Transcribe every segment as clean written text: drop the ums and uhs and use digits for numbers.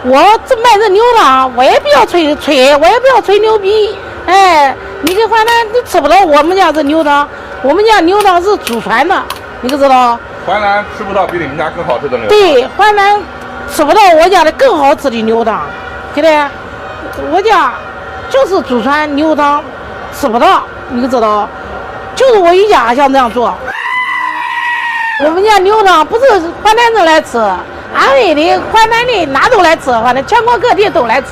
我这卖这牛汤，我也不要吹，我也不要吹牛逼。哎，你给淮南都吃不到我们家这牛汤，我们家牛汤是祖传的，你可知道？淮南吃不到比你们家更好吃的牛汤。对，淮南吃不到我家的更好吃的牛汤，对不对？我家就是祖传牛汤，吃不到，你可知道？就是我一家想这样做。我们家牛汤不是淮南人来吃，安徽的、淮南的哪都来吃，反正全国各地都来吃。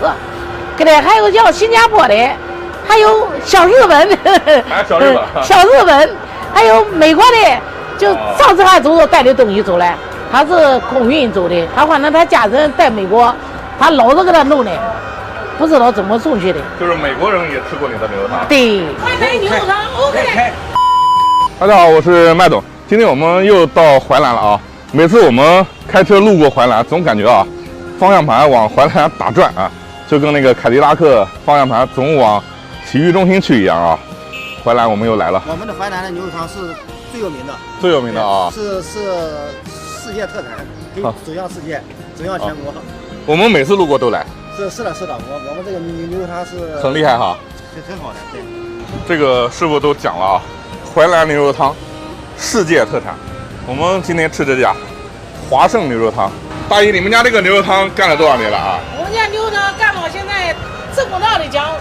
对不对？还有叫新加坡的，还有小日本，还有小日本，小日本，还有美国的，就上次还带的东西走来，他是空运走的，他反正他家人在美国，他老是给他弄的，不知道怎么送去的。就是美国人也吃过你的牛汤。对，淮南牛汤 OK。大家好，我是麦总，今天我们又到淮南了啊。每次我们开车路过淮南，总感觉啊，方向盘往淮南打转啊。就跟那个凯迪拉克方向盘总往体育中心去一样啊！淮南我们又来了。我们的淮南的牛肉汤是最有名的，最有名的啊！是世界特产，可以走向世界，走向全国。我们每次路过都来。是的，我们这个牛肉汤是很厉害哈，很好的。对，这个师傅都讲了啊，淮南牛肉汤世界特产。我们今天吃这家华盛牛肉汤。大姨，你们家这个牛肉汤干了多少年了啊？我们家牛肉汤干到现在，正公道的讲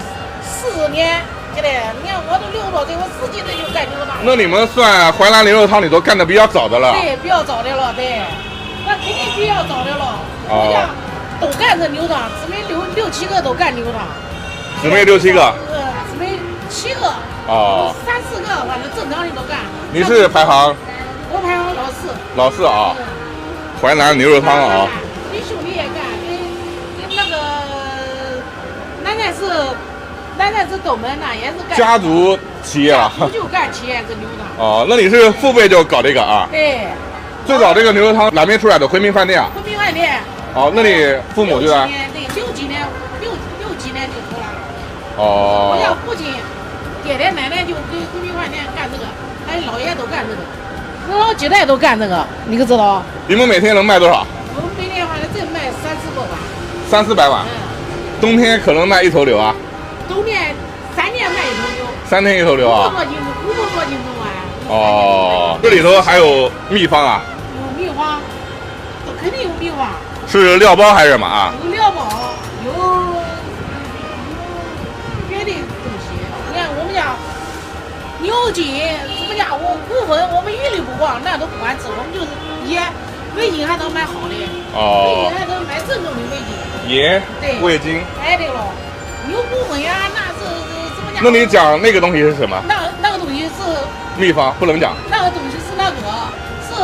40年，对不对？你看我都60多岁，我40几岁就干牛肉汤。那你们算淮南牛肉汤里头干的比较早的了。对，比较早的了，对，那肯定比较早的了。我家都干这牛汤，姊妹六七个都干牛汤。姊妹6、7个。姊妹7个。哦。3、4个，反正正常的都干。你是排行？我排行老四。老四啊。淮南牛肉汤啊！你兄弟也干，跟那个南站是斗门呐，也是干家族企业啊，就干企业这牛汤。哦，那你是父辈就搞这个啊？对。最早这个牛肉汤哪边出来的？回民饭店啊。回民饭店。哦，那你父母就在？对，6几年就出来了。哦。我家父亲、爹爹、奶奶就跟回民饭店干这个，还有姥爷都干这个。我老几代都干这个，你可知道？你们每天能卖多少？我们每天反正真卖3、400碗。3、400碗。冬天可能卖1头牛啊。冬天3天卖1头牛。3天1头牛啊。500多斤重啊。哦，这里头还有秘方啊。有秘方，肯定有秘方。是料包还是什么啊？有料包，有别的东西。你看我们家。牛筋，我们家骨粉，我们一律不放，那都不管吃，我们就是盐、味精还能买好的，味精还能买正宗的味精。盐，对，味精。哎对了，牛骨粉呀，那是什么家？那你讲那个东西是什么？那个东西是秘方，不能讲。那个东西是那个是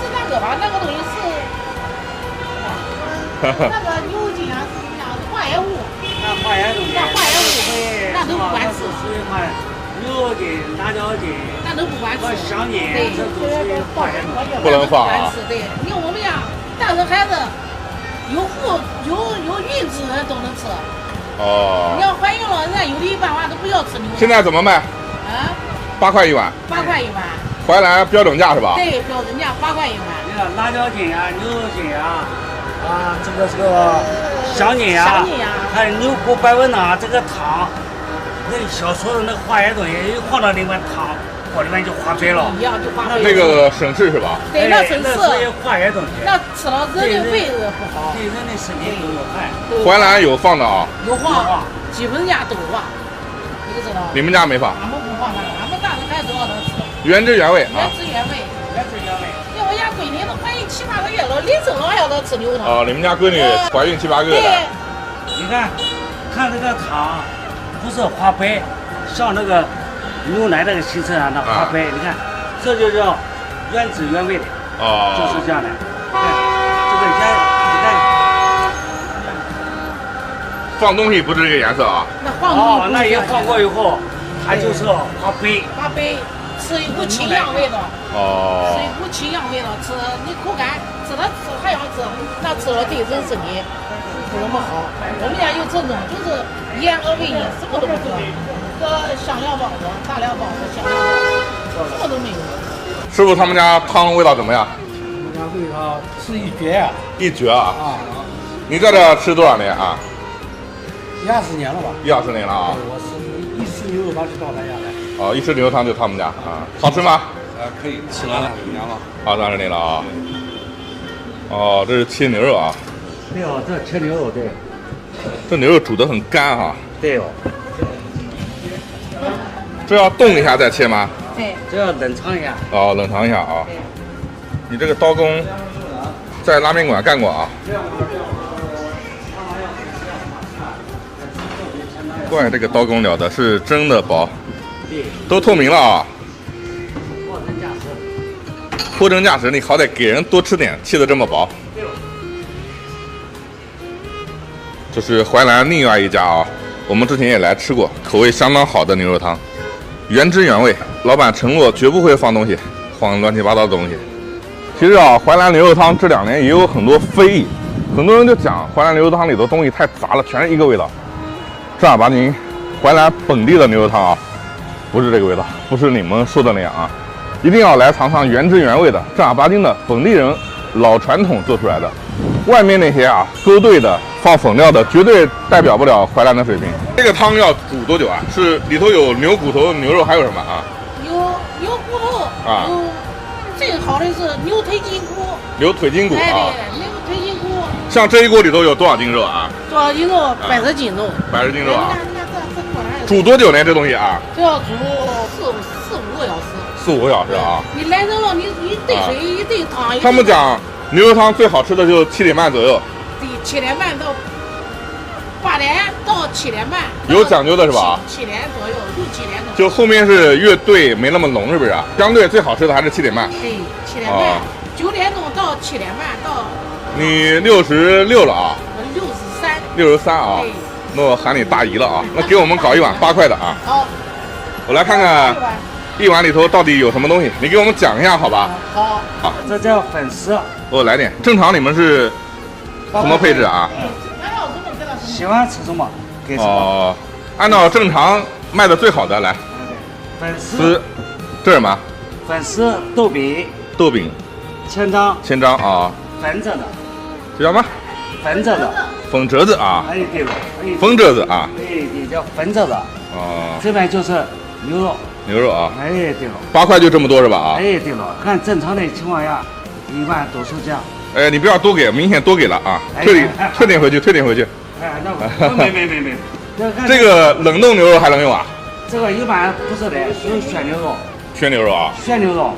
那个吧？那个东西是那个牛筋啊，是什么呀？是化合物。化盐东西，那都不管吃。属于嘛牛肉筋、辣椒筋，那都不管吃。香筋，这都属于化盐东西。不能放啊。对，你看我们家大人孩子有孕之人都能吃。哦。你要怀孕了，人家有的一般话都不要吃牛肉。现在怎么卖？8块1碗。8块1碗。淮南标准价是吧？对，标准价8块1碗。你看辣椒筋啊，牛肉筋啊。这个香筋呀，还有牛骨白文呐，这个汤，那小时候那化盐东西一放到里面汤锅里面就化水了，一样就化水。那个省事是吧？对，那省事。那属于化盐东西。那吃了人的胃不好，对人的身体都有害。淮南有放的啊？有放，基本家都放，你知道？你们家没放？俺们不放那个，俺们大人孩子都要能吃。原汁原味啊。原汁原味。像我家闺女都怀孕7、8个月了，临生了还要她吃牛汤。哦，你们家闺女怀孕7、8个月了。你看这个汤，不是花白，像那个牛奶那个形成啊，那花白，你看，这就叫原汁原味的。哦。就是这样的。看这个盐，你看。放东西不是这个颜色啊？那放东西。那也放过以后，它就是花白。花白。吃一股清香味道，吃一股清香味道，吃你口感，吃还要吃，那吃了对人身体不怎么好。我们家有这种，就是盐和味精，什么都不搁，香料包子、大料包子、香料包子，什么都没有。师傅他们家汤味道怎么样？味道是一绝啊！一绝啊！啊，你在这吃多少年啊20年了吧？ ？20年了啊！我是一吃牛肉汤就到咱家来。哦，一吃牛肉汤就他们家啊，好吃吗？可以，吃了20年了。啊，20年了啊。哦，这是切牛肉啊，对哦，这切牛肉对。这牛肉煮得很干哈。对哦，这要冻一下再切吗？对，这要冷藏一下。哦，冷藏一下啊。你这个刀工在拉面馆干过啊？怪这个刀工了的是真的薄，对，都透明了啊。货真价实。货真价实，你好歹给人多吃点，切的这么薄。这是淮南另外一家啊，我们之前也来吃过，口味相当好的牛肉汤，原汁原味，老板承诺绝不会放东西，放乱七八糟的东西。其实啊，淮南牛肉汤这2年也有很多非议，很多人就讲淮南牛肉汤里头东西太杂了，全是一个味道。正儿八经，淮南本地的牛肉汤啊，不是这个味道，不是你们说的那样啊，一定要来尝尝原汁原味的，正儿八经的本地人老传统做出来的。外面那些啊勾兑的、放粉料的，绝对代表不了淮南的水平。这个汤要煮多久啊？是里头有牛骨头、牛肉，还有什么啊？有牛骨头啊，有最好的是牛腿筋骨，牛腿筋骨哎啊。对，牛腿筋骨，像这一锅里头有多少斤肉啊多少斤肉？80斤肉。 ？80斤肉啊。这果然煮多久呢？这东西啊？这要煮4-5个小时。 4-5个小时啊。你来人了，你一兑水一兑汤。他们讲牛肉汤最好吃的就7点半左右。对，7点半到8点到7点半。有讲究的是吧7点左右，6-7点左右。就后面是越兑没那么浓，是不是啊？相对最好吃的还是7点半。对，7点哦半，9点钟到7点半到。你66了啊？63啊。对。那我喊你大姨了啊！那给我们搞一碗8块的啊！好。我来看看一碗里头到底有什么东西，你给我们讲一下好吧？好。好，这叫粉丝，给我来点。正常你们是什么配置啊？喜欢吃什么给什么。哦，按照正常卖的最好的来。粉丝丝，这是什么？粉丝豆饼，豆饼，千张，千张啊。粉着的，这叫什么？粉着的。粉折子啊。哎对了，哎。粉折子啊。对对，叫粉着的。哦。这边就是牛肉。牛肉啊。哎对了。 8块就这么多是吧？啊。哎对了，按正常的情况下，一般都是这样。哎，你不要多给，明显多给了啊！哎退点回去，退点回去。哎，那没。这个冷冻牛肉还能用啊？这个一般不是的，是鲜牛肉。鲜牛肉啊？鲜牛肉，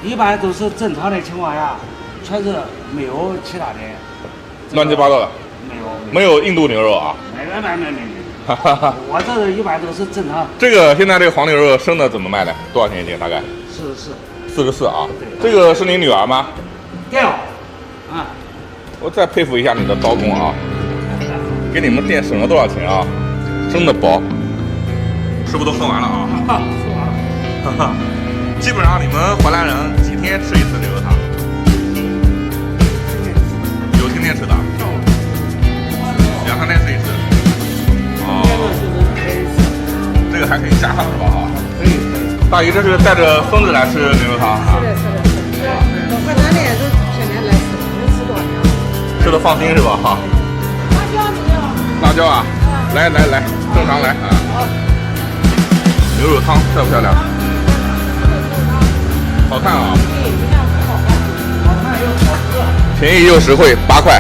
一般都是正常的情况下，全是没有其他的。乱七八糟的。没有印度牛肉啊？没。我这一般都是正常。这个现在这个黄牛肉生的怎么卖的？多少钱一斤？大概？44啊。这个是你女儿吗？对哦。啊。我再佩服一下你的刀工啊！给你们店省了多少钱啊？真的薄。是不是都喝完了啊？吃完了。基本上你们淮南人几天吃一次牛肉汤？有天天吃的？2、3天吃一次。哦。这个还可以加上是吧？哈。可以。大姨，这是带着孙子来吃牛肉汤啊？是的。到淮南的都天天来吃，能吃多少年了？吃的放心是吧？哈。辣椒啊！来，正常来啊！牛肉汤漂不漂亮？好看啊！便宜又实惠，8块。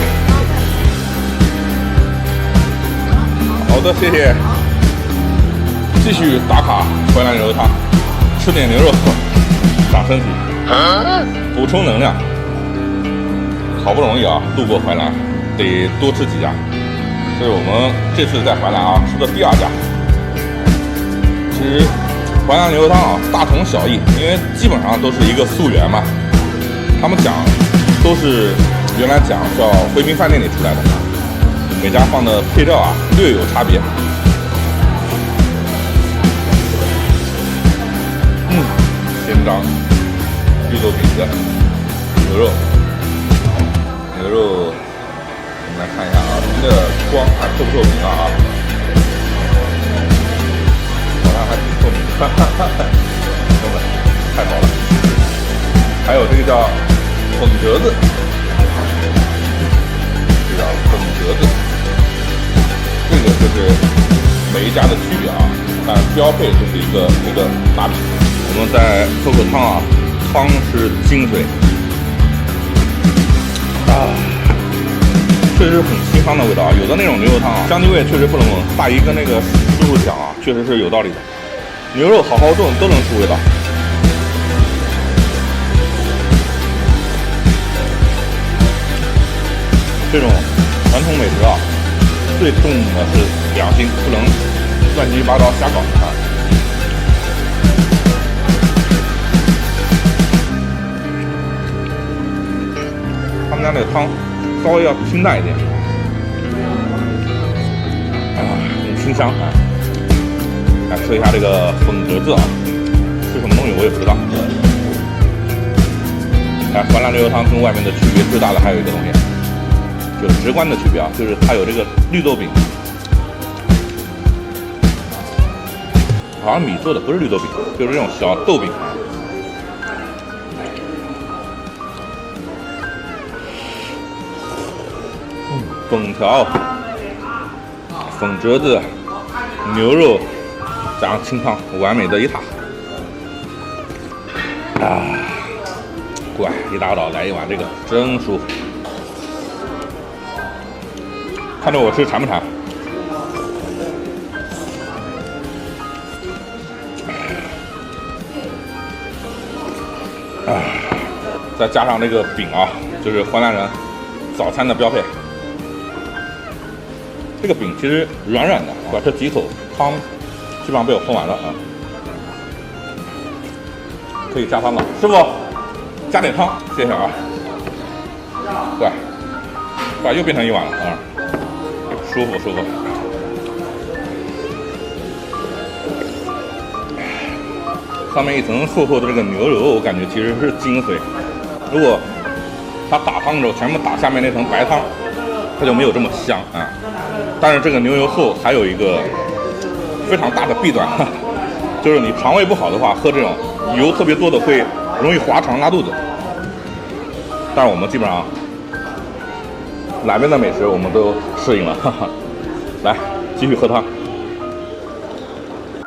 好的，谢谢。继续打卡淮南牛肉汤，吃点牛肉长身体，补充能量。好不容易啊，路过淮南，得多吃几家。这是我们这次在淮南啊吃的第2家。其实淮南牛肉汤啊大同小异，因为基本上都是一个溯源嘛。他们讲都是原来讲叫回民饭店里出来的，每家放的配料啊略有差别。鲜章、绿豆饼子、牛肉。我们来看一下啊，您的光还透不透明啊？好像还挺透明的，真的太薄了。还有这个叫粉格子，这叫粉格子，这个就是每一家的区别啊，但标配就是一个大饼。我们再喝口汤啊，汤是精髓啊，确实很清汤的味道啊。有的那种牛肉汤啊，香鸡味确实不能闻。大姨跟那个师傅讲啊，确实是有道理的。牛肉好好炖都能出味道。这种传统美食啊，最重的是良心，不能乱七八糟瞎搞啊。他们家那个汤稍微要清淡一点，很清香啊。来吃一下这个粉格子啊，是什么东西我也不知道。哎，淮南牛肉汤跟外面的区别最大的还有一个东西。有直观的区别啊，就是它有这个绿豆饼，好像米做的不是绿豆饼，就是这种小豆饼啊。粉条、粉折子、牛肉加上清汤，完美的一塔。啊，乖，一大早来一碗这个真舒服。看着我吃馋不馋？再加上这个饼啊，就是淮南人早餐的标配。这个饼其实软软的，我这几口汤基本上被我喝完了啊。可以加汤了，师傅加点汤，谢谢啊。乖，哇，又变成一碗了啊。舒服舒服，上面一层厚厚的这个牛肉，我感觉其实是精髓。如果它打汤的时候全部打下面那层白汤，它就没有这么香啊。但是这个牛油厚还有一个非常大的弊端，就是你肠胃不好的话，喝这种油特别多的会容易滑肠拉肚子。但是我们基本上南边的美食我们都适应了，哈哈。来继续喝汤。